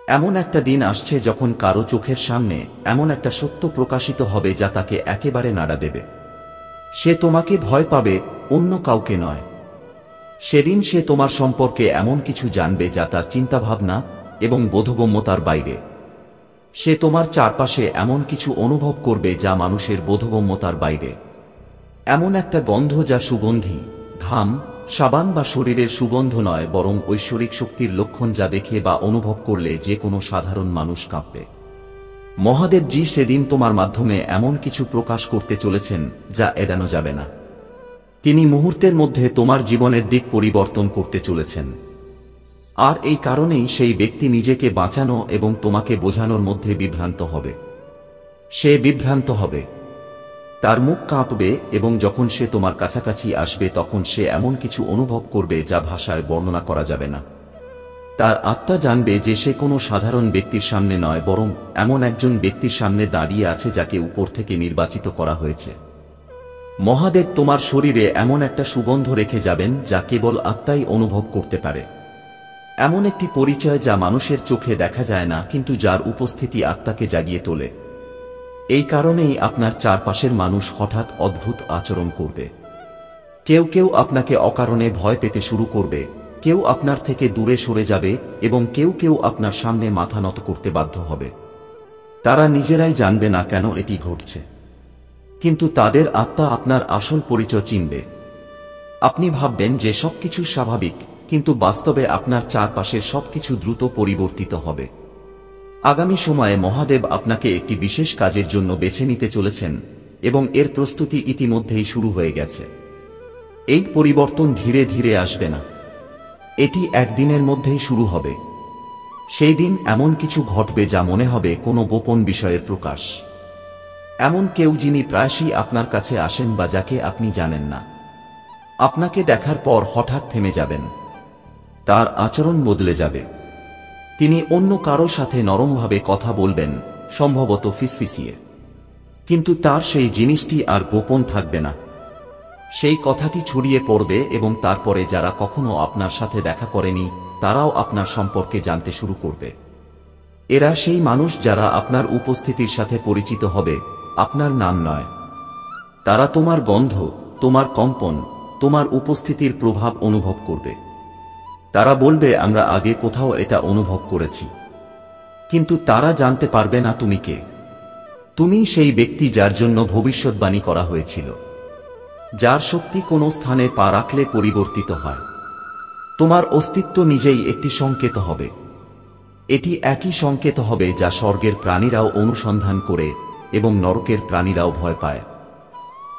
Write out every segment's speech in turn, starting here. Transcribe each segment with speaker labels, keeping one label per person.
Speaker 1: এমন একটা দিন আসছে যখন কারো চোখের সামনে এমন একটা সত্য প্রকাশিত হবে যা তাকে একেবারে নাড়া দেবে। সে তোমাকে ভয় পাবে, অন্য কাউকে নয়। সেদিন সে তোমার সম্পর্কে এমন কিছু জানবে যা তার চিন্তাভাবনা এবং বোধগম্যতার বাইরে। সে তোমার চারপাশে এমন কিছু অনুভব করবে যা মানুষের বোধগম্যতার বাইরে। এমন একটা গন্ধ যা সুগন্ধি, ঘাম, সাবান বা শরীরের সুগন্ধ নয়, বরং ঐশ্বরিক শক্তির লক্ষণ, যা দেখে বা অনুভব করলে যে কোনো সাধারণ মানুষ কাঁপবে। মহাদেবজি সেদিন তোমার মাধ্যমে এমন কিছু প্রকাশ করতে চলেছেন যা এড়ানো যাবে না। তিনি মুহূর্তের মধ্যে তোমার জীবনের দিক পরিবর্তন করতে চলেছেন। আর এই কারণেই সেই ব্যক্তি নিজেকে বাঁচানো এবং তোমাকে বোঝানোর মধ্যে বিভ্রান্ত হবে। সে বিভ্রান্ত হবে, তার মুখ কাঁপবে, এবং যখন সে তোমার কাছাকাছি আসবে তখন সে এমন কিছু অনুভব করবে যা ভাষায় বর্ণনা করা যাবে না। তার আত্মা জানবে যে সে কোনো সাধারণ ব্যক্তির সামনে নয়, বরং এমন একজন ব্যক্তির সামনে দাঁড়িয়ে আছে যাকে উপর থেকে নির্বাচিত করা হয়েছে। মহাদেব তোমার শরীরে এমন একটা সুগন্ধ রেখে যাবেন যা কেবল আত্মাই অনুভব করতে পারে। এমন একটি পরিচয় যা মানুষের চোখে দেখা যায় না, কিন্তু যার উপস্থিতি আত্মাকে জাগিয়ে তোলে। এই কারণেই আপনার চারপাশের মানুষ হঠাৎ অদ্ভুত আচরণ করবে। কেউ কেউ আপনাকে অকারণে ভয় পেতে শুরু করবে, কেউ আপনার থেকে দূরে সরে যাবে, এবং কেউ কেউ আপনার সামনে মাথা নত করতে বাধ্য হবে। তারা নিজেরাই জানবে না কেন এটি ঘটছে, কিন্তু তাদের আত্মা আপনার আসল পরিচয় চিনবে। আপনি ভাববেন যে সবকিছু স্বাভাবিক, কিন্তু বাস্তবে আপনার চারপাশের সবকিছু দ্রুত পরিবর্তিত হবে। আগামী সময়ে মহাদেব আপনাকে একটি বিশেষ কাজের জন্য বেছে নিতে চলেছেন, এবং এর প্রস্তুতি ইতিমধ্যেই শুরু হয়ে গেছে। এই পরিবর্তন ধীরে ধীরে আসবে না, এটি একদিনের মধ্যেই শুরু হবে। সেই দিন এমন কিছু ঘটবে যা মনে হবে কোনো গোপন বিষয়ের প্রকাশ। এমন কেউ যিনি প্রায়শই আপনার কাছে আসেন বা যাকে আপনি জানেন না, আপনাকে দেখার পর হঠাৎ থেমে যাবেন। তার আচরণ বদলে যাবে। তিনি অন্য কারো সাথে নরমভাবে কথা বলবেন, সম্ভবত ফিসফিসিয়ে, কিন্তু তার সেই জিনিসটি আর গোপন থাকবে না। সেই কথাটি ছড়িয়ে পড়বে, এবং তারপরে যারা কখনো আপনার সাথে দেখা করেনি তারাও আপনার সম্পর্কে জানতে শুরু করবে। এরা সেই মানুষ যারা আপনার উপস্থিতির সাথে পরিচিত হবে, আপনার নাম নয়। তারা তোমার গন্ধ, তোমার কম্পন, তোমার উপস্থিতির প্রভাব অনুভব করবে। তারা বলবে, আমরা আগে কোথাও এটা অনুভব করেছি। কিন্তু তারা জানতে পারবে না তুমি কে। তুমি সেই ব্যক্তি যার জন্য ভবিষ্যৎবাণী করা হয়েছিল, যার শক্তি কোনো স্থানে পা রাখলে পরিবর্তিত হয়। তোমার অস্তিত্ব নিজেই একটি সংকেত হবে। এটি একই সংকেত হবে যা স্বর্গের প্রাণীরাও অনুসন্ধান করে এবং নরকের প্রাণীরাও ভয় পায়।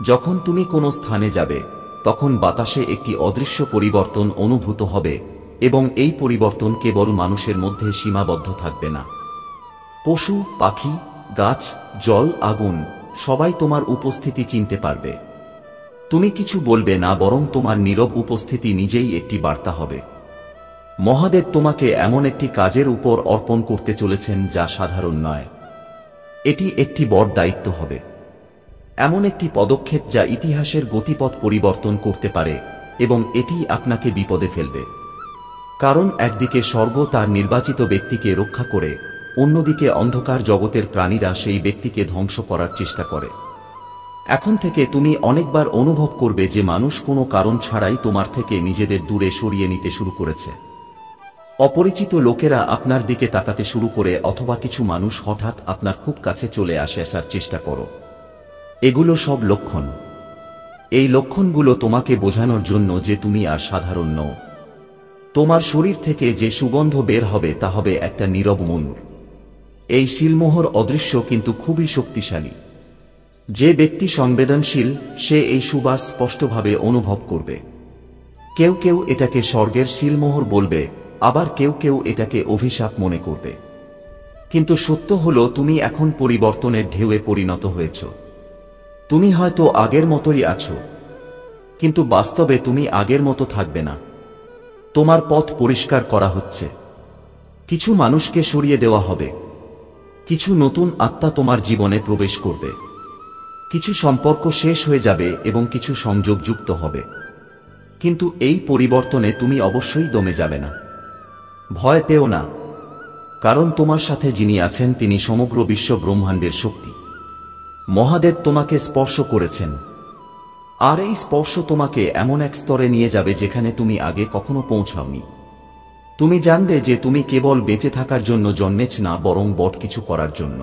Speaker 1: যখন তুমি কোনো স্থানে যাবে, তখন বাতাসে একটি অদৃশ্য পরিবর্তন অনুভূত হবে, এবং এই পরিবর্তন কেবল মানুষের মধ্যে সীমাবদ্ধ থাকবে না। পশু, পাখি, গাছ, জল, আগুন, সবাই তোমার উপস্থিতি চিনতে পারবে। তুমি কিছু বলবে না, বরং তোমার নীরব উপস্থিতি নিজেই একটি বার্তা হবে। মহাদেব তোমাকে এমন একটি কাজের উপর অর্পণ করতে চলেছেন যা সাধারণ নয়। এটি একটি বড় দায়িত্ব হবে, এমন একটি পদক্ষেপ যা ইতিহাসের গতিপথ পরিবর্তন করতে পারে, এবং এটি আপনাকে বিপদে ফেলবে। কারণ একদিকে স্বর্গ তার নির্বাচিত ব্যক্তিকে রক্ষা করে, অন্যদিকে অন্ধকার জগতের প্রাণীরা সেই ব্যক্তিকে ধ্বংস করার চেষ্টা করে। এখন থেকে তুমি অনেকবার অনুভব করবে যে মানুষ কোনো কারণ ছাড়াই তোমার থেকে নিজেদের দূরে সরিয়ে নিতে শুরু করেছে। অপরিচিত লোকেরা আপনার দিকে তাকাতে শুরু করে, অথবা কিছু মানুষ হঠাৎ আপনার খুব কাছে চলে আসার চেষ্টা করো। এগুলো সব লক্ষণ। এই লক্ষণগুলো তোমাকে বোঝানোর জন্য যে তুমি আর সাধারণ নও। তোমার শরীর থেকে যে সুগন্ধ বের হবে তা হবে একটা নীরব ময়ূর। এই সিলমোহর অদৃশ্য কিন্তু খুবই শক্তিশালী। যে ব্যক্তি সংবেদনশীল সে এই সুবাস স্পষ্টভাবে অনুভব করবে। কেউ কেউ এটাকে স্বর্গের সিলমোহর বলবে, আবার কেউ কেউ এটাকে অভিশাপ মনে করবে। কিন্তু সত্য হলো, তুমি এখন পরিবর্তনের ঢেউয়ে পরিণত হয়েছ। তুমি হয়তো আগের মতোই আছো, কিন্তু বাস্তবে তুমি আগের মতো থাকবে না। তোমার পথ পরিষ্কার করা হচ্ছে। কিছু মানুষকে সরিয়ে দেওয়া হবে। কিছু নতুন আত্মা তোমার জীবনে প্রবেশ করবে। কিছু সম্পর্ক শেষ হয়ে যাবে এবং কিছু সংযোগ যুক্ত হবে। কিন্তু এই পরিবর্তনে তুমি অবশ্যই দমে যাবে না। ভয় পেও না। কারণ তোমার সাথে যিনি আছেন তিনি সমগ্র বিশ্ব ব্রহ্মাণ্ডের শক্তি। মহাদেব তোমাকে স্পর্শ করেছেন, আর এই স্পর্শ তোমাকে এমন এক স্তরে নিয়ে যাবে যেখানে তুমি আগে কখনো পৌঁছাওনি। তুমি জানবে যে তুমি কেবল বেঁচে থাকার জন্য জন্মেছ না, বরং বড় কিছু করার জন্য।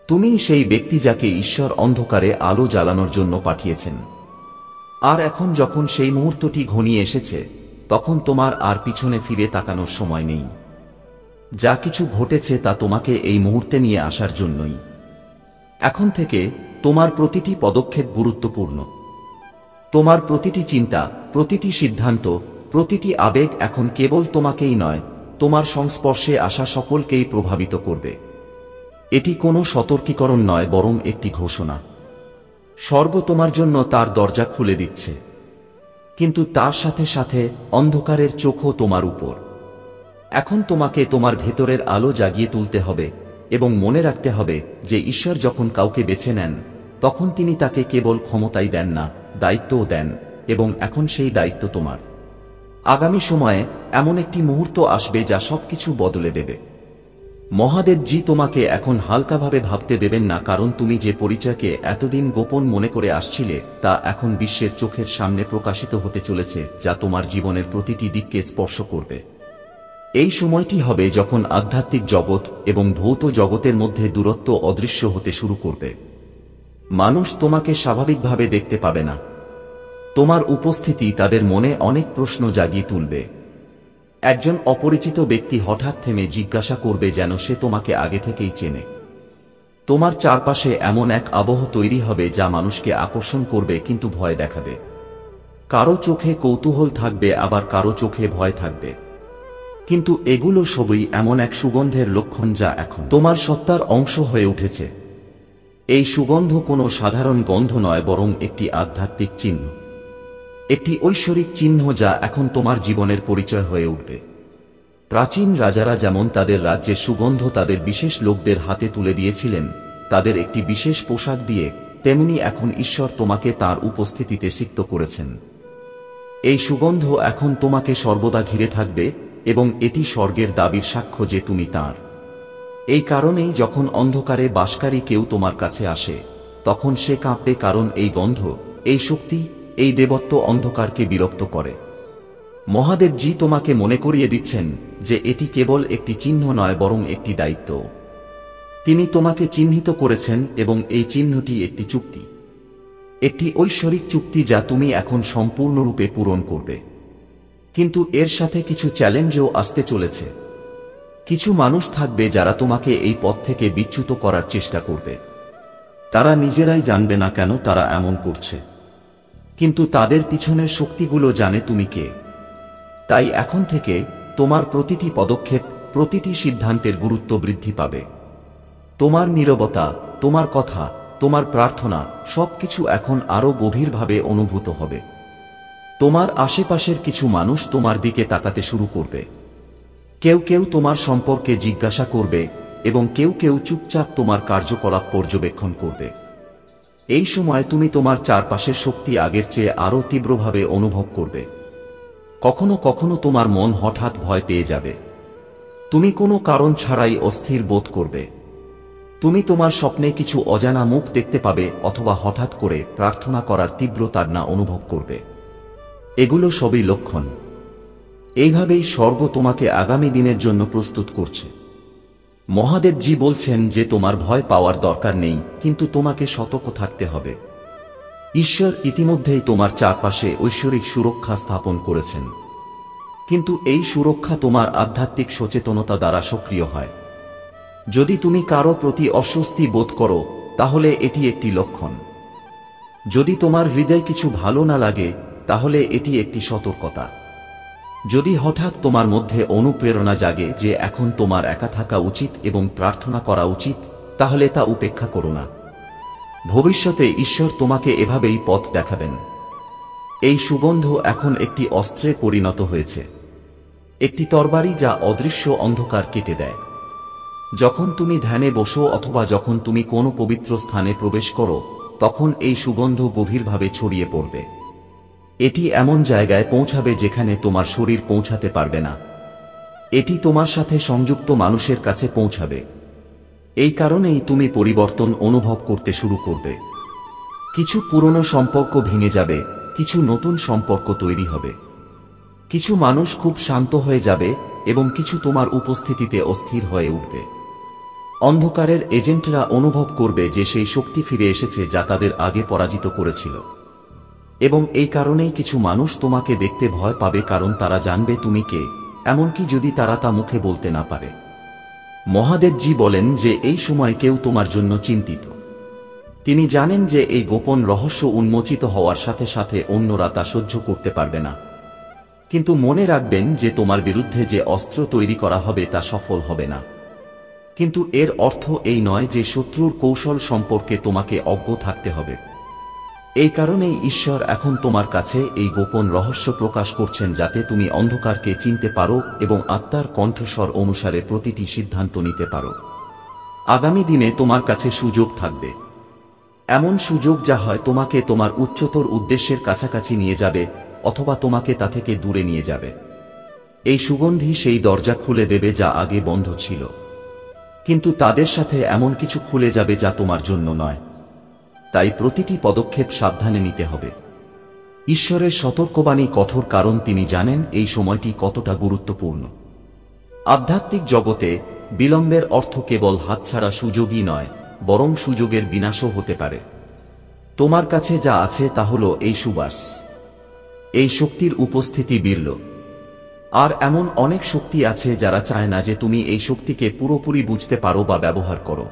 Speaker 1: তুমি সেই ব্যক্তি যাকে ঈশ্বর অন্ধকারে আলো জ্বালানোর জন্য পাঠিয়েছেন। আর এখন যখন সেই মুহূর্তটি ঘনিয়ে এসেছে, তখন তোমার আর পিছনে ফিরে তাকানোর সময় নেই। যা কিছু ঘটেছে তা তোমাকে এই মুহূর্তে নিয়ে আসার জন্যই। এখন থেকে তোমার প্রতিটি পদক্ষেপ গুরুত্বপূর্ণ। তোমার প্রতিটি চিন্তা, প্রতিটি সিদ্ধান্ত, প্রতিটি আবেগ এখন কেবল তোমাকেই নয়, তোমার সংস্পর্শে আসা সকলকেই প্রভাবিত করবে। এটি কোনো সতর্কীকরণ নয়, বরং একটি ঘোষণা। স্বর্গ তোমার জন্য তার দরজা খুলে দিচ্ছে, কিন্তু তার সাথে সাথে অন্ধকারের চোখও তোমার উপর। এখন তোমাকে তোমার ভেতরের আলো জাগিয়ে তুলতে হবে এবং মনে রাখতে হবে যে ঈশ্বর যখন কাউকে বেছে নেন, তখন তিনি তাকে কেবল ক্ষমতাই দেন না, দায়িত্বও দেন, এবং এখন সেই দায়িত্ব তোমার। আগামী সময়ে এমন একটি মুহূর্ত আসবে যা সবকিছু বদলে দেবে। মহাদেবজি তোমাকে এখন হালকাভাবে ভাবতে দেবেন না, কারণ তুমি যে পরিচয়কে এতদিন গোপন মনে করে আসছিলে তা এখন বিশ্বের চোখের সামনে প্রকাশিত হতে চলেছে, যা তোমার জীবনের প্রতিটি দিককে স্পর্শ করবে। এই সময়টি হবে যখন আধ্যাত্মিক জগৎ এবং ভৌত জগতের মধ্যে দূরত্ব অদৃশ্য হতে শুরু করবে। মানুষ তোমাকে স্বাভাবিকভাবে দেখতে পাবে না। তোমার উপস্থিতি তাদের মনে অনেক প্রশ্ন জাগিয়ে তুলবে। একজন অপরিচিত ব্যক্তি হঠাৎ থেমে জিজ্ঞাসা করবে যেন সে তোমাকে আগে থেকেই চেনে। তোমার চারপাশে এমন এক আবহ তৈরি হবে যা মানুষকে আকর্ষণ করবে কিন্তু ভয় দেখাবে। কারো চোখে কৌতূহল থাকবে, আবার কারো চোখে ভয় থাকবে। কিন্তু এগুলো সবই এমন এক সুগন্ধের লক্ষণ যা এখন তোমার সত্তার অংশ হয়ে উঠেছে। এই সুগন্ধ কোনো সাধারণ গন্ধ নয়, বরং একটি আধ্যাত্মিক চিহ্ন, একটি ঐশ্বরিক চিহ্ন যা এখন তোমার জীবনের পরিচয় হয়ে উঠবে। প্রাচীন রাজারা যেমন তাদের রাজ্যের সুগন্ধ তাদের বিশেষ লোকদের হাতে তুলে দিয়েছিলেন, তাদের একটি বিশেষ পোশাক দিয়ে, তেমনি এখন ঈশ্বর তোমাকে তার উপস্থিতিতে সিক্ত করেছেন। এই সুগন্ধ এখন তোমাকে সর্বদা ঘিরে থাকবে এবং এটি স্বর্গের দাবির সাক্ষ্য যে তুমি তাঁর। এই কারণেই যখন অন্ধকারে বাসকারী কেউ তোমার কাছে আসে, তখন সে কাঁপে, কারণ এই গন্ধ, এই শক্তি, এই দেবত্ব অন্ধকারকে বিরক্ত করে। মহাদেবজি তোমাকে মনে করিয়ে দিচ্ছেন যে এটি কেবল একটি চিহ্ন নয়, বরং একটি দায়িত্ব। তিনি তোমাকে চিহ্নিত করেছেন এবং এই চিহ্নটি একটি চুক্তি, একটি ঐশ্বরিক চুক্তি যা তুমি এখন সম্পূর্ণরূপে পূরণ করবে। কিন্তু এর সাথে কিছু চ্যালেঞ্জও আসতে চলেছে। কিছু মানুষ থাকবে যারা তোমাকে এই পথ থেকে বিচ্যুত করার চেষ্টা করবে। তারা নিজেরাই জানবে না কেন তারা এমন করছে, কিন্তু তাদের পিছনের শক্তিগুলো জানে তুমি কে। তাই এখন থেকে তোমার প্রতিটি পদক্ষেপ, প্রতিটি সিদ্ধান্তের গুরুত্ব বৃদ্ধি পাবে। তোমার নীরবতা, তোমার কথা, তোমার প্রার্থনা সবকিছু এখন আরো গভীরভাবে অনুভূত হবে। তোমার আশেপাশের কিছু মানুষ তোমার দিকে তাকাতে শুরু করবে। কেউ কেউ তোমার সম্পর্কে জিজ্ঞাসা করবে এবং কেউ কেউ চুপচাপ তোমার কার্যকলাপ পর্যবেক্ষণ করবে। এই সময় তুমি তোমার চারপাশের শক্তি আগের চেয়ে আরো তীব্রভাবে অনুভব করবে। কখনো কখনো তোমার মন হঠাৎ ভয় পেয়ে যাবে। তুমি কোনো কারণ ছাড়াই অস্থির বোধ করবে। তুমি তোমার স্বপ্নে কিছু অজানা মুখ দেখতে পাবে, অথবা হঠাৎ করে প্রার্থনা করার তীব্র তাড়না অনুভব করবে। এগুলো সবই লক্ষণ। এইভাবেই স্বর্গ তোমাকে আগামী দিনের জন্য প্রস্তুত করছে। মহাদেবজি বলছেন যে তোমার ভয় পাওয়ার দরকার নেই, কিন্তু তোমাকে সতর্ক থাকতে হবে। ঈশ্বর ইতিমধ্যেই তোমার চারপাশে ঐশ্বরিক সুরক্ষা স্থাপন করেছেন, কিন্তু এই সুরক্ষা তোমার আধ্যাত্মিক সচেতনতা দ্বারা সক্রিয় হয়। যদি তুমি কারো প্রতি অস্বস্তি বোধ করো, তাহলে এটি একটি লক্ষণ। যদি তোমার হৃদয়ে কিছু ভালো না লাগে, তাহলে এটি একটি সতর্কতা। যদি হঠাৎ তোমার মধ্যে অনুপ্রেরণা জাগে যে এখন তোমার একা থাকা উচিত এবং প্রার্থনা করা উচিত, তাহলে তা উপেক্ষা করো না। ভবিষ্যতে ঈশ্বর তোমাকে এভাবেই পথ দেখাবেন। এই সুগন্ধ এখন একটি অস্ত্রে পরিণত হয়েছে, একটি তরবারি যা অদৃশ্য অন্ধকার কেটে দেয়। যখন তুমি ধ্যানে বসো অথবা যখন তুমি কোনো পবিত্র স্থানে প্রবেশ করো, তখন এই সুগন্ধ গভীরভাবে ছড়িয়ে পড়বে। এটি এমন জায়গায় পৌঁছাবে যেখানে তোমার শরীর পৌঁছাতে পারবে না। এটি তোমার সাথে সংযুক্ত মানুষের কাছে পৌঁছাবে। এই কারণেই তুমি পরিবর্তন অনুভব করতে শুরু করবে। কিছু পুরনো সম্পর্ক ভেঙে যাবে, কিছু নতুন সম্পর্ক তৈরি হবে। কিছু মানুষ খুব শান্ত হয়ে যাবে এবং কিছু তোমার উপস্থিতিতে অস্থির হয়ে উঠবে। অন্ধকারের এজেন্টরা অনুভব করবে যে সেই শক্তি ফিরে এসেছে যা তাদের আগে পরাজিত করেছিল। এবং এই কারণেই কিছু মানুষ তোমাকে দেখতে ভয় পাবে, কারণ তারা জানবে তুমি কে, এমনকি যদি তারা তা মুখে বলতে না পারে। মহাদেবজি বলেন যে এই সময় কেউ তোমার জন্য চিন্তিত। তিনি জানেন যে এই গোপন রহস্য উন্মোচিত হওয়ার সাথে সাথে অন্যরা তা সহ্য করতে পারবে না। কিন্তু মনে রাখবেন যে তোমার বিরুদ্ধে যে অস্ত্র তৈরি করা হবে তা সফল হবে না। কিন্তু এর অর্থ এই নয় যে শত্রুর কৌশল সম্পর্কে তোমাকে অজ্ঞ থাকতে হবে। এই কারণেই ঈশ্বর এখন তোমার কাছে এই গোপন রহস্য প্রকাশ করছেন, যাতে তুমি অন্ধকারকে চিনতে পারো এবং আত্মার কণ্ঠস্বর অনুসারে প্রতিটি সিদ্ধান্ত নিতে পারো। আগামী দিনে তোমার কাছে সুযোগ থাকবে, এমন সুযোগ যা হয় তোমাকে তোমার উচ্চতর উদ্দেশ্যের কাছাকাছি নিয়ে যাবে অথবা তোমাকে তা থেকে দূরে নিয়ে যাবে। এই সুগন্ধি সেই দরজা খুলে দেবে যা আগে বন্ধ ছিল, কিন্তু তাদের সাথে এমন কিছু খুলে যাবে যা তোমার জন্য নয়। তাই প্রতিটি পদক্ষেপ সাবধানে নিতে হবে। ঈশ্বরের সতর্কবাণী কঠোর, কারণ তিনি জানেন এই সময়টি কতটা গুরুত্বপূর্ণ। আধ্যাত্মিক জগতে বিলম্বের অর্থ কেবল হাতছাড়া সুযোগই নয়, বরং সুযোগের বিনাশও হতে পারে। তোমার কাছে যা আছে তা হল এই সুবাস। এই শক্তির উপস্থিতি বিরল। আর এমন অনেক শক্তি আছে যারা চায় না যে তুমি এই শক্তিকে পুরোপুরি বুঝতে পারো বা ব্যবহার করো।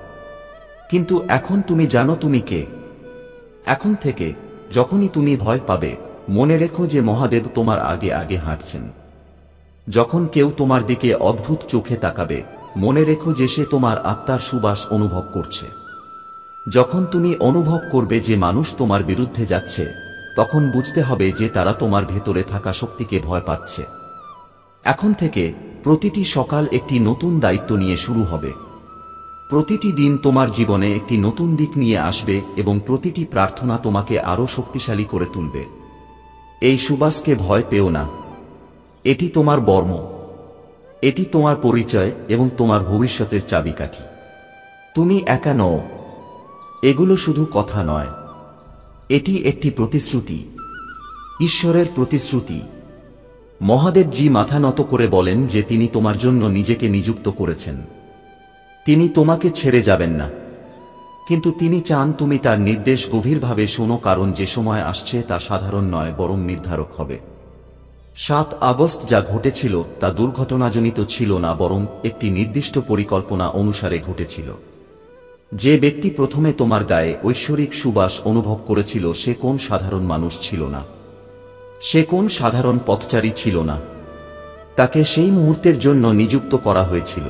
Speaker 1: কিন্তু এখন তুমি জানো তুমি কে। এখন থেকে যখনই তুমি ভয় পাবে, মনে রেখো যে মহাদেব তোমার আগে আগে হাঁটছেন। যখন কেউ তোমার দিকে অদ্ভুত চোখে তাকাবে, মনে রেখো যে সে তোমার আত্মার সুবাস অনুভব করছে। যখন তুমি অনুভব করবে যে মানুষ তোমার বিরুদ্ধে যাচ্ছে, তখন বুঝতে হবে যে তারা তোমার ভেতরে থাকা শক্তিকে ভয় পাচ্ছে। এখন থেকে প্রতিটি সকাল একটি নতুন দায়িত্ব নিয়ে শুরু হবে। প্রতিটি দিন তোমার জীবনে একটি নতুন দিক নিয়ে আসবে এবং প্রতিটি প্রার্থনা তোমাকে আরো শক্তিশালী করে তুলবে। এই সুবাসকে ভয় পেও না। এটি তোমার বর্ম, এটি তোমার পরিচয় এবং তোমার ভবিষ্যতের চাবিকাঠি। তুমি একা নও। এগুলো শুধু কথা নয়, এটি একটি প্রতিশ্রুতি, ঈশ্বরের প্রতিশ্রুতি। মহাদেবজি মাথা নত করে বলেন যে তিনি তোমার জন্য নিজেকে নিযুক্ত করেছেন। তিনি তোমাকে ছেড়ে যাবেন না, কিন্তু তিনি চান তুমি তার নির্দেশ গভীরভাবে শোনো, কারণ যে সময় আসছে তা সাধারণ নয় বরং নির্ধারক হবে। 7 আগস্ট যা ঘটেছিল তা দুর্ঘটনাজনিত ছিল না, বরং একটি নির্দিষ্ট পরিকল্পনা অনুসারে ঘটেছিল। যে ব্যক্তি প্রথমে তোমার গায়ে ঐশ্বরিক সুবাস অনুভব করেছিল সে কোন সাধারণ মানুষ ছিল না, সে কোন সাধারণ পথচারী ছিল না। তাকে সেই মুহূর্তের জন্য নিযুক্ত করা হয়েছিল।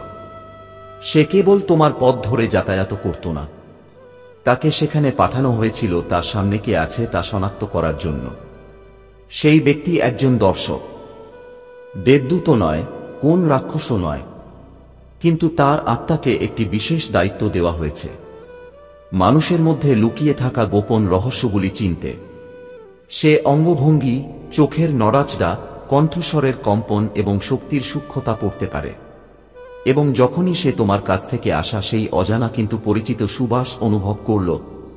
Speaker 1: সে কেবল তোমার পথ ধরে যাতায়াত করত না, তাকে সেখানে পাঠানো হয়েছিল তার সামনে কে আছে তা শনাক্ত করার জন্য। সেই ব্যক্তি একজন দর্শক, দেবদূত নয়, কোন রাক্ষসও নয়, কিন্তু তার আত্মাকে একটি বিশেষ দায়িত্ব দেওয়া হয়েছে, মানুষের মধ্যে লুকিয়ে থাকা গোপন রহস্যগুলি চিনতে। সে অঙ্গভঙ্গি, চোখের নড়াচড়া, কণ্ঠস্বরের কম্পন এবং শক্তির সূক্ষ্মতা পড়তে পারে। এবং যখনই সে তোমার কাছ থেকে আসা সেই অজানা কিন্তু পরিচিত সুবাস অনুভব করল,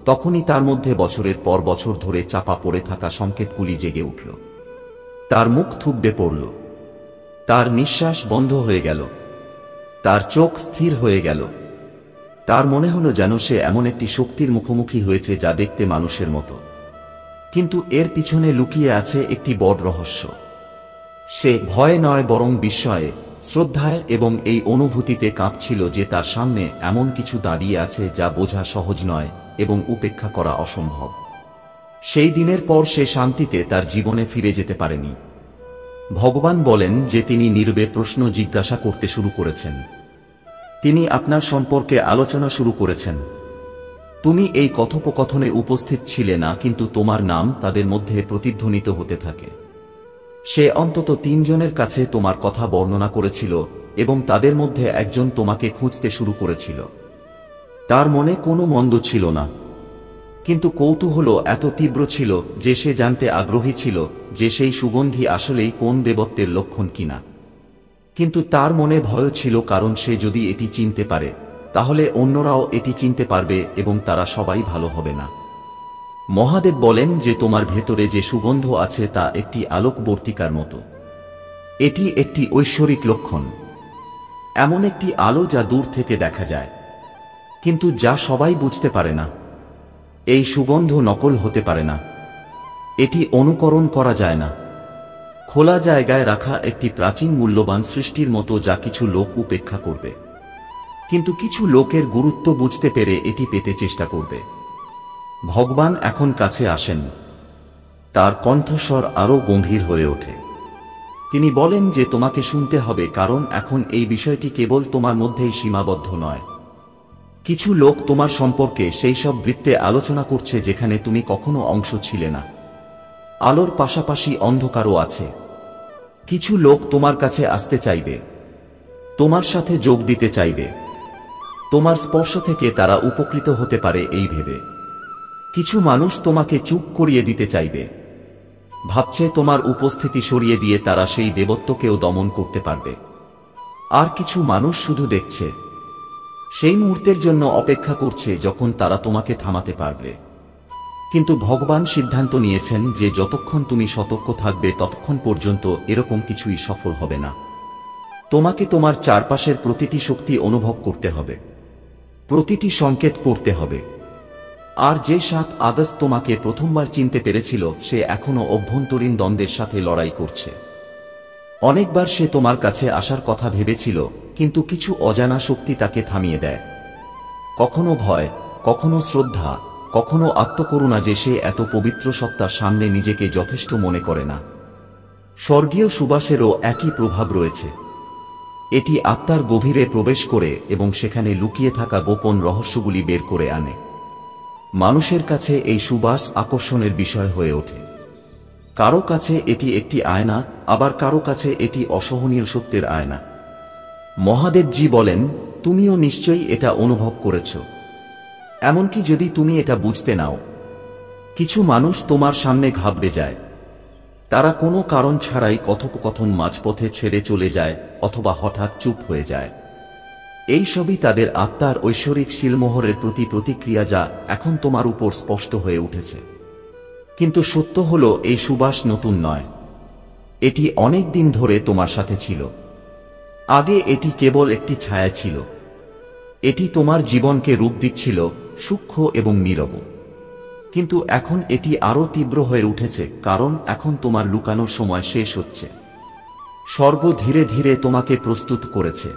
Speaker 1: তখনই তার মধ্যে বছরের পর বছর ধরে চাপা পড়ে থাকা সংকেতগুলি জেগে উঠল। তার মুখ থুবড়ে পড়ল, তার নিঃশ্বাস বন্ধ হয়ে গেল, তার চোখ স্থির হয়ে গেল। তার মনে হলো যেন সে এমন একটি শক্তির মুখোমুখি হয়েছে যা দেখতে মানুষের মতো, কিন্তু এর পিছনে লুকিয়ে আছে একটি বড় রহস্য। সে ভয়ে নয় বরং বিস্ময়ে, শ্রদ্ধায় এবং এই অনুভূতিতে কাঁপছিল যে তার সামনে এমন কিছু দাঁড়িয়ে আছে যা বোঝা সহজ নয় এবং উপেক্ষা করা অসম্ভব। সেই দিনের পর সে শান্তিতে তার জীবনে ফিরে যেতে পারেনি। ভগবান বলেন যে তিনি নীরবে প্রশ্ন জিজ্ঞাসা করতে শুরু করেছেন। তিনি আপনার সম্পর্কে আলোচনা শুরু করেছেন। তুমি এই কথোপকথনে উপস্থিত ছিলে না, কিন্তু তোমার নাম তাদের মধ্যে প্রতিধ্বনিত হতে থাকে। সে অন্তত 3 জনের কাছে তোমার কথা বর্ণনা করেছিল এবং তাদের মধ্যে একজন তোমাকে খুঁজতে শুরু করেছিল। তার মনে কোনো মন্দ ছিল না, কিন্তু কৌতূহল এত তীব্র ছিল যে সে জানতে আগ্রহী ছিল যে সেই সুগন্ধি আসলেই কোন দেবত্বের লক্ষণ কিনা। কিন্তু তার মনে ভয় ছিল, কারণ সে যদি এটি চিনতে পারে তাহলে অন্যরাও এটি চিনতে পারবে এবং তারা সবাই ভালো হবে না। মহাদেব বলেন যে তোমার ভেতরে যে সুগন্ধ আছে তা একটি আলোকবর্তিকার মতো। এটি একটি ঐশ্বরিক লক্ষণ, এমন একটি আলো যা দূর থেকে দেখা যায় কিন্তু যা সবাই বুঝতে পারে না। এই সুগন্ধ নকল হতে পারে না, এটি অনুকরণ করা যায় না। খোলা জায়গায় রাখা একটি প্রাচীন মূল্যবান সৃষ্টির মতো যা কিছু লোক উপেক্ষা করবে, কিন্তু কিছু লোকের গুরুত্ব বুঝতে পেরে এটি পেতে চেষ্টা করবে। ভগবান এখন কাছে আসেন, তার কণ্ঠস্বর আরো গম্ভীর হয়ে ওঠে। তিনি বলেন যে তোমাকে শুনতে হবে, কারণ এখন এই বিষয়টি কেবল তোমার মধ্যেই সীমাবদ্ধ নয়। কিছু লোক তোমার সম্পর্কে সেই সব বৃত্তে আলোচনা করছে যেখানে তুমি কখনো অংশ ছিলে না। আলোর পাশাপাশি অন্ধকারও আছে। কিছু লোক তোমার কাছে আসতে চাইবে, তোমার সাথে যোগ দিতে চাইবে, তোমার স্পর্শ থেকে তারা উপকৃত হতে পারে এই ভেবে। কিছু মানুষ তোমাকে চুপ করিয়ে দিতে চাইবে, ভাবছে তোমার উপস্থিতি সরিয়ে দিয়ে তারা সেই দেবত্বকেও দমন করতে পারবে। আর কিছু মানুষ শুধু দেখছে, সেই মুহূর্তের জন্য অপেক্ষা করছে যখন তারা তোমাকে থামাতে পারবে। কিন্তু ভগবান সিদ্ধান্ত নিয়েছেন যে যতক্ষণ তুমি সতর্ক থাকবে ততক্ষণ পর্যন্ত এরকম কিছুই সফল হবে না। তোমাকে তোমার চারপাশের প্রতিটি শক্তি অনুভব করতে হবে, প্রতিটি সংকেত পড়তে হবে। আর যে 7 আগস্ট তোমাকে প্রথমবার চিনতে পেরেছিল সে এখনো অভ্যন্তরীণ দ্বন্দ্বের সাথে লড়াই করছে। অনেকবার সে তোমার কাছে আসার কথা ভেবেছিল, কিন্তু কিছু অজানা শক্তি তাকে থামিয়ে দেয়। কখনো ভয়, কখনো শ্রদ্ধা, কখনো আত্মকরুণা যে সে এত পবিত্র সত্তার সামনে নিজেকে যথেষ্ট মনে করে না। স্বর্গীয় সুবাসেরও একই প্রভাব রয়েছে। এটি আত্মার গভীরে প্রবেশ করে এবং সেখানে লুকিয়ে থাকা গোপন রহস্যগুলি বের করে আনে। মানুষের কাছে এই সুবাস আকর্ষণের বিষয় হয়ে ওঠে। কারো কাছে এটি একটি আয়না, আবার কারো কাছে এটি অসহনীয় সত্যের আয়না। মহাদেবজি বলেন, তুমিও নিশ্চয়ই এটা অনুভব করেছ, এমনকি যদি তুমি এটা বুঝতে নাও। কিছু মানুষ তোমার সামনে ঘাবড়ে যায়, তারা কোনো কারণ ছাড়াই কথোপকথন মাঝপথে ছেড়ে চলে যায় অথবা হঠাৎ চুপ হয়ে যায়। এই সবই তাদের আত্মার ঐশ্বরিক শিলমোহরের প্রতি প্রতিক্রিয়া, যা এখন তোমার উপর স্পষ্ট হয়ে উঠেছে। কিন্তু সত্য হলো এই সুবাস নতুন নয়, এটি অনেক দিন ধরে তোমার সাথে ছিল। আগে এটি কেবল একটি ছায়া ছিল, এটি তোমার জীবনকে রূপ দিচ্ছিল, সূক্ষ্ম এবং নীরব। কিন্তু এখন এটি আরো তীব্র হয়ে উঠেছে, কারণ এখন তোমার লুকানোর সময় শেষ হচ্ছে। স্বর্গ ধীরে ধীরে তোমাকে প্রস্তুত করেছে।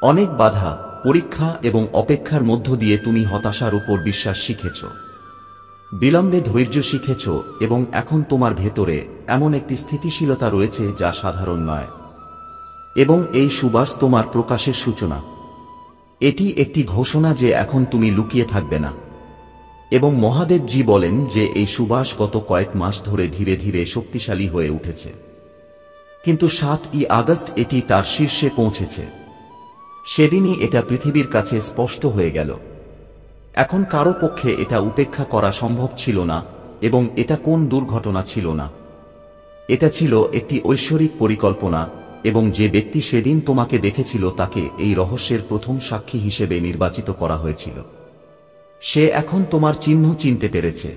Speaker 1: অনেক বাধা, পরীক্ষা এবং অপেক্ষার মধ্য দিয়ে তুমি হতাশার উপর বিশ্বাস শিখেছ, বিলম্বে ধৈর্য শিখেছ, এবং এখন তোমার ভেতরে এমন একটি স্থিতিশীলতা রয়েছে যা সাধারণ নয়। এবং এই সুবাস তোমার প্রকাশের সূচনা। এটি একটি ঘোষণা যে এখন তুমি লুকিয়ে থাকবে না। এবং মহাদেবজি বলেন যে এই সুবাস গত কয়েক মাস ধরে ধীরে ধীরে শক্তিশালী হয়ে উঠেছে, কিন্তু 7ই আগস্ট এটি তার শীর্ষে পৌঁছেছে। সেদিনই এটা পৃথিবীর কাছে স্পষ্ট হয়ে গেল। এখন কারো পক্ষে এটা উপেক্ষা করা সম্ভব ছিল না, এবং এটা কোন দুর্ঘটনা ছিল না, এটা ছিল একটি ঐশ্বরিক পরিকল্পনা। এবং যে ব্যক্তি সেদিন তোমাকে দেখেছিল তাকে এই রহস্যের প্রথম সাক্ষী হিসেবে নির্বাচিত করা হয়েছিল। সে এখন তোমার চিহ্ন চিনতে পেরেছে,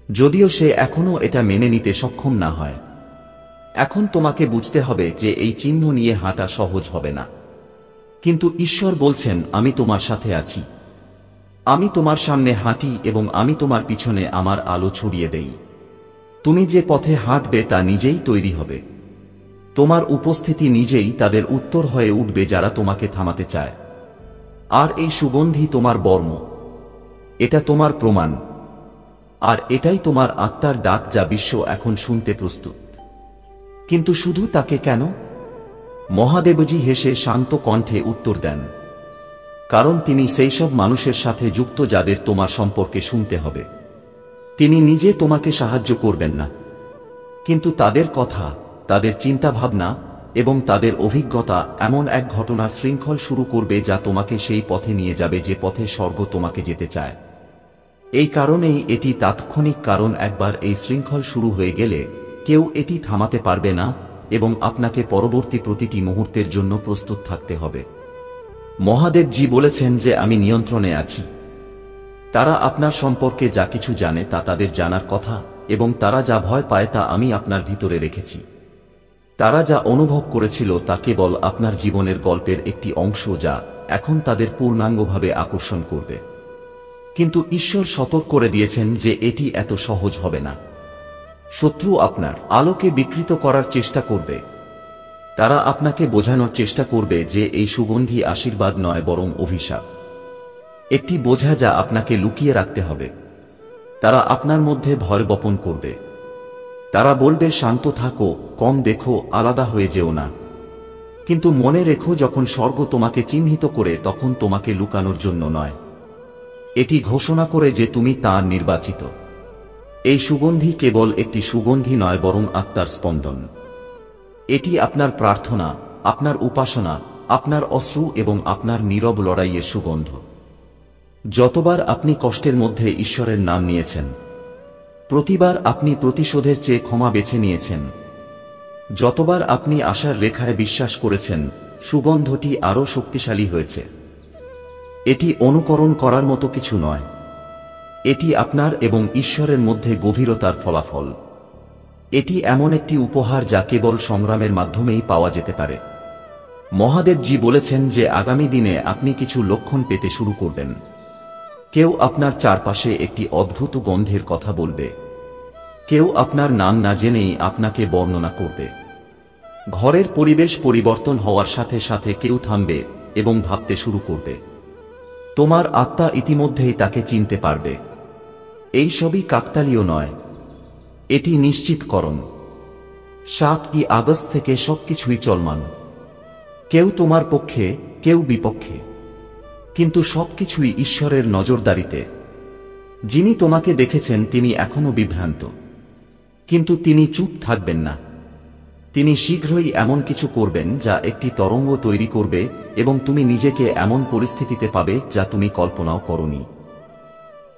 Speaker 1: যদিও সে এখনো এটা মেনে নিতে সক্ষম না হয়। এখন তোমাকে বুঝতে হবে যে এই চিহ্ন নিয়ে হাঁটা সহজ হবে না, কিন্তু ঈশ্বর বলছেন, আমি তোমার সাথে আছি। আমি তোমার সামনে হাঁটি এবং আমি তোমার পিছনে আমার আলো ছড়িয়ে দেই। তুমি যে পথে হাঁটবে তা নিজেই তৈরি হবে। তোমার উপস্থিতি নিজেই তাদের উত্তর হয়ে উঠবে যারা তোমাকে থামাতে চায়। আর এই সুগন্ধি তোমার বর্ম, এটা তোমার প্রমাণ। আর এটাই তোমার আত্মার ডাক যা বিশ্ব এখন শুনতে প্রস্তুত। কিন্তু শুধু তাকে কেন? মহাদেবজি হেসে শান্ত কণ্ঠে উত্তর দেন, কারণ তিনি সেই সব মানুষের সাথে যুক্ত যাদের তোমার সম্পর্কে শুনতে হবে। তিনি নিজে তোমাকে সাহায্য করবেন না, কিন্তু তাদের কথা, তাদের চিন্তাভাবনা এবং তাদের অভিজ্ঞতা এমন এক ঘটনার শৃঙ্খল শুরু করবে যা তোমাকে সেই পথে নিয়ে যাবে যে পথে স্বর্গ তোমাকে যেতে চায়। এই কারণেই এটি তাৎক্ষণিক, কারণ একবার এই শৃঙ্খল শুরু হয়ে গেলে কেউ এটি থামাতে পারবে না, এবং আপনাকে পরবর্তী প্রতিটি মুহূর্তের জন্য প্রস্তুত থাকতে হবে। মহাদেবজি বলেছেন যে আমি নিয়ন্ত্রণে আছি। তারা আপনার সম্পর্কে যা কিছু জানে তা তাদের জানার কথা, এবং তারা যা ভয় পায় তা আমি আপনার ভিতরে রেখেছি। তারা যা অনুভব করেছিল তা কেবল আপনার জীবনের গল্পের একটি অংশ যা এখন তাদের পূর্ণাঙ্গভাবে আকর্ষণ করবে। কিন্তু ঈশ্বর সতর্ক করে দিয়েছেন যে এটি এত সহজ হবে না। শত্রু আপনার আলোকে বিকৃত করার চেষ্টা করবে। তারা আপনাকে বোঝানোর চেষ্টা করবে যে এই সুগন্ধি আশীর্বাদ নয় বরং অভিশাপ, একটি বোঝা যা আপনাকে লুকিয়ে রাখতে হবে। তারা আপনার মধ্যে ভয় বপন করবে। তারা বলবে শান্ত থাকো, কম দেখো, আলাদা হয়ে যেও না। কিন্তু মনে রেখো, যখন স্বর্গ তোমাকে চিহ্নিত করে তখন তোমাকে লুকানোর জন্য নয়, এটি ঘোষণা করে যে তুমি তাঁর নির্বাচিত। এই সুগন্ধি কেবল একটি সুগন্ধি নয় বরং আত্মার স্পন্দন। এটি আপনার প্রার্থনা, আপনার উপাসনা, আপনার অশ্রু এবং আপনার নীরব লড়াইয়ের সুগন্ধ। যতবার আপনি কষ্টের মধ্যে ঈশ্বরের নাম নিয়েছেন, প্রতিবার আপনি প্রতিশোধের চেয়ে ক্ষমা বেছে নিয়েছেন, যতবার আপনি আশার রেখায় বিশ্বাস করেছেন, সুগন্ধটি আরও শক্তিশালী হয়েছে। এটি অনুকরণ করার মতো কিছু নয়, এটি আপনার এবং ঈশ্বরের মধ্যে গভীরতার ফলাফল। এটি এমন একটি উপহার যা কেবল সংগ্রামের মাধ্যমেই পাওয়া যেতে পারে। মহাদেবজি বলেছেন যে আগামী দিনে আপনি কিছু লক্ষণ পেতে শুরু করবেন। কেউ আপনার চারপাশে একটি অদ্ভুত গন্ধের কথা বলবে, কেউ আপনার নাম না জেনেই আপনাকে বর্ণনা করবে। ঘরের পরিবেশ পরিবর্তন হওয়ার সাথে সাথে কেউ থামবে এবং ভাবতে শুরু করবে। তোমার আত্মা ইতিমধ্যেই তাকে চিনতে পারবে। এই সবই কাকতালীয় নয়, এটি নিশ্চিতকরণ। 7ই আগস্ট থেকে সবকিছুই চলমান। কেউ তোমার পক্ষে, কেউ বিপক্ষে, কিন্তু সবকিছুই ঈশ্বরের নজরদারিতে। যিনি তোমাকে দেখেছেন তিনি এখনো বিভ্রান্ত, কিন্তু তিনি চুপ থাকবেন না। তিনি শীঘ্রই এমন কিছু করবেন যা একটি তরঙ্গ তৈরি করবে এবং তুমি নিজেকে এমন পরিস্থিতিতে পাবে যা তুমি কল্পনাও করোনি।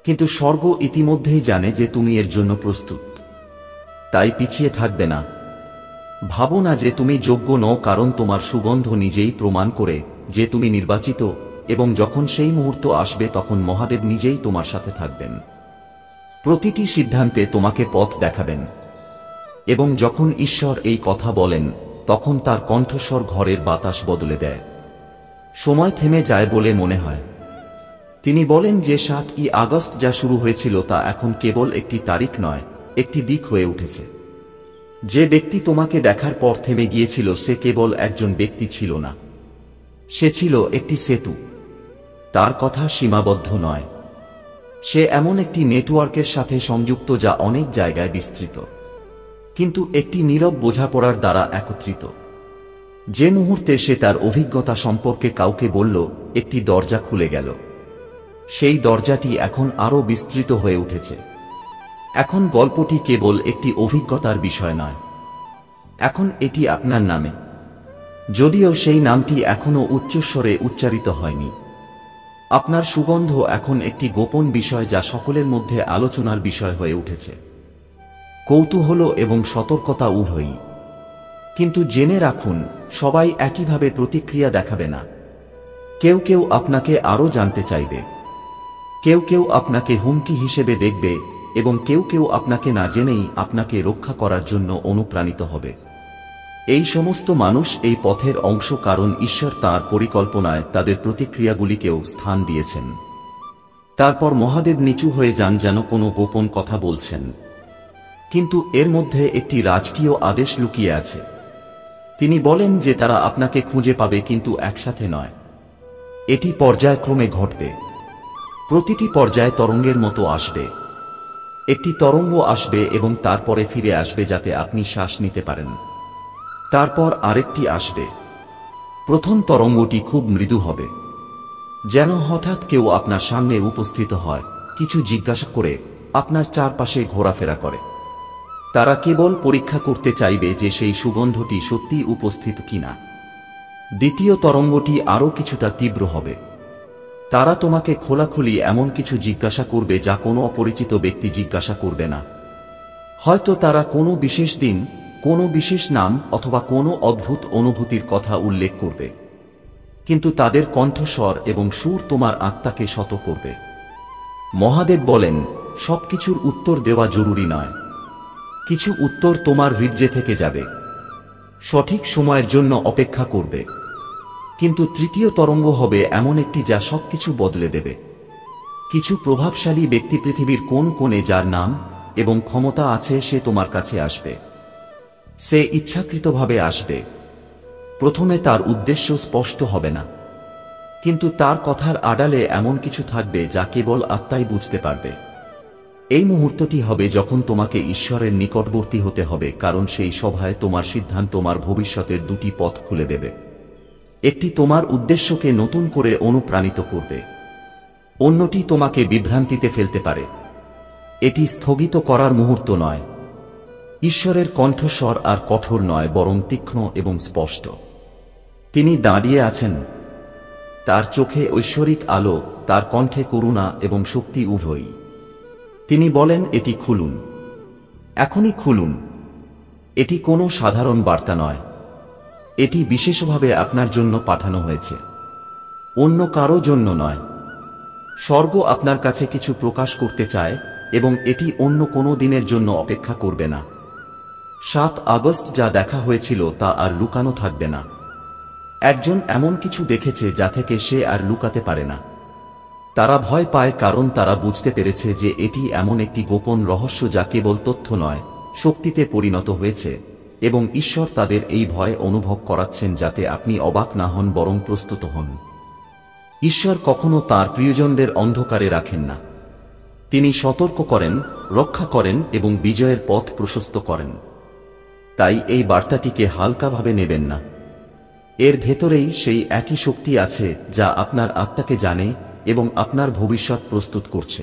Speaker 1: কিন্তু স্বর্গ ইতিমধ্যেই জানে যে তুমি এর জন্য প্রস্তুত, তাই পিছিয়ে থাকবে না। ভাবো না যে তুমি যোগ্য নও, কারণ তোমার সুগন্ধ নিজেই প্রমাণ করে যে তুমি নির্বাচিত, এবং যখন সেই মুহূর্ত আসবে তখন মহাদেব নিজেই তোমার সাথে থাকবেন। প্রতিটি সিদ্ধান্তে তোমাকে পথ দেখাবেন। এবং যখন ঈশ্বর এই কথা বলেন তখন তার কণ্ঠস্বর ঘরের বাতাস বদলে দেয়। সময় থেমে যায় বলে মনে হয়। তিনি বলেন যে 7ই আগস্ট যা শুরু হয়েছিল তা এখন কেবল একটি তারিখ নয়, একটি দিক হয়ে উঠেছে। যে ব্যক্তি তোমাকে দেখার পর থেমে গিয়েছিল সে কেবল একজন ব্যক্তি ছিল না, সে ছিল একটি সেতু। তার কথা সীমাবদ্ধ নয়, সে এমন একটি নেটওয়ার্কের সাথে সংযুক্ত যা অনেক জায়গায় বিস্তৃত, কিন্তু একটি নীরব বোঝাপড়ার দ্বারা একত্রিত। যে মুহূর্তে সে তার অভিজ্ঞতা সম্পর্কে কাউকে বলল, একটি দরজা খুলে গেল। সেই দরজাটি এখন আরও বিস্তৃত হয়ে উঠেছে। এখন গল্পটি কেবল একটি অভিজ্ঞতার বিষয় নয়, এখন এটি আপনার নামে, যদিও সেই নামটি এখনো উচ্চস্বরে উচ্চারিত হয়নি। আপনার সুগন্ধ এখন একটি গোপন বিষয় যা সকলের মধ্যে আলোচনার বিষয় হয়ে উঠেছে। কৌতূহল এবং সতর্কতা উভয়ই। কিন্তু জেনে রাখুন, সবাই একইভাবে প্রতিক্রিয়া দেখাবে না। কেউ কেউ আপনাকে আরও জানতে চাইবে, কেউ কেউ আপনাকে হুমকি হিসেবে দেখবে, এবং কেউ কেউ আপনাকে না জেনেই আপনাকে রক্ষা করার জন্য অনুপ্রাণিত হবে। এই সমস্ত মানুষ এই পথের অংশ, কারণ ঈশ্বর তাঁর পরিকল্পনায় তাদের প্রতিক্রিয়াগুলিকেও স্থান দিয়েছেন। তারপর মহাদেব নিচু হয়ে যান, যেন কোনো গোপন কথা বলছেন, কিন্তু এর মধ্যে একটি রাজকীয় আদেশ লুকিয়ে আছে। তিনি বলেন যে তারা আপনাকে খুঁজে পাবে, কিন্তু একসাথে নয়। এটি পর্যায়ক্রমে ঘটবে। প্রতিটি পর্যায় তরঙ্গের মতো আসবে। একটি তরঙ্গ আসবে এবং তারপরে ফিরে আসবে যাতে আপনি শ্বাস নিতে পারেন। তারপর আরেকটি আসবে। প্রথম তরঙ্গটি খুব মৃদু হবে, যেন হঠাৎ কেউ আপনার সামনে উপস্থিত হয়, কিছু জিজ্ঞাসা করে, আপনার চারপাশে ঘোরাফেরা করে। তারা কেবল পরীক্ষা করতে চাইবে যে সেই সুগন্ধটি সত্যিই উপস্থিত কিনা। দ্বিতীয় তরঙ্গটি আরও কিছুটা তীব্র হবে। তারা তোমাকে খোলাখুলি এমন কিছু জিজ্ঞাসা করবে যা কোনো অপরিচিত ব্যক্তি জিজ্ঞাসা করবে না। হয়তো তারা কোনো বিশেষ দিন, কোনো বিশেষ নাম অথবা কোনো অদ্ভুত অনুভূতির কথা উল্লেখ করবে, কিন্তু তাদের কণ্ঠস্বর এবং সুর তোমার আত্মাকে শত করবে। মহাদেব বলেন, সবকিছুর উত্তর দেওয়া জরুরি নয়, কিছু উত্তর তোমার হৃদয়ে থেকে যাবে, সঠিক সময়ের জন্য অপেক্ষা করবে। কিন্তু তৃতীয় তরঙ্গ হবে এমন একটি যা সবকিছু বদলে দেবে। কিছু প্রভাবশালী ব্যক্তি পৃথিবীর কোন কোণে যার নাম এবং ক্ষমতা আছে সে তোমার কাছে আসবে। সে ইচ্ছাকৃতভাবে আসবে। প্রথমে তার উদ্দেশ্য স্পষ্ট হবে না, কিন্তু তার কথার আড়ালে এমন কিছু থাকবে যা কেবল আত্মাই বুঝতে পারবে। এই মুহূর্তটি হবে যখন তোমাকে ঈশ্বরের নিকটবর্তী হতে হবে, কারণ সেই সভায় তোমার সিদ্ধান্ত তোমার ভবিষ্যতের দুটি পথ খুলে দেবে। একটি তোমার উদ্দেশ্যকে নতুন করে অনুপ্রাণিত করবে, অন্যটি তোমাকে বিভ্রান্তিতে ফেলতে পারে। এটি স্থগিত করার মুহূর্ত নয়। ঈশ্বরের কণ্ঠস্বর আর কঠোর নয়, বরং তীক্ষ্ণ এবং স্পষ্ট। তিনি দাঁড়িয়ে আছেন, তার চোখে ঐশ্বরিক আলো, তার কণ্ঠে করুণা এবং শক্তি উভয়ই। তিনি বলেন, এটি খুলুন, এখনই খুলুন। এটি কোনো সাধারণ বার্তা নয়, এটি বিশেষভাবে আপনার জন্য পাঠানো হয়েছে, অন্য কারো জন্য নয়। স্বর্গ আপনার কাছে কিছু প্রকাশ করতে চায় এবং এটি অন্য কোনো দিনের জন্য অপেক্ষা করবে না। 7 আগস্ট যা দেখা হয়েছিল তা আর লুকানো থাকবে না। একজন এমন কিছু দেখেছে যা থেকে সে আর লুকাতে পারে না। তারা ভয় পায় কারণ তারা বুঝতে পেরেছে যে এটি এমন একটি গোপন রহস্য যা কেবল তথ্য নয়, শক্তিতে পরিণত হয়েছে, এবং ঈশ্বর তাদের এই ভয় অনুভব করাচ্ছেন যাতে আপনি অবাক না হন বরং প্রস্তুত হন। ঈশ্বর কখনো তাঁর প্রিয়জনদের অন্ধকারে রাখেন না। তিনি সতর্ক করেন, রক্ষা করেন এবং বিজয়ের পথ প্রশস্ত করেন। তাই এই বার্তাটিকে হালকাভাবে নেবেন না। এর ভেতরেই সেই একই শক্তি আছে যা আপনার আত্মাকে জানে এবং আপনার ভবিষ্যৎ প্রস্তুত করছে।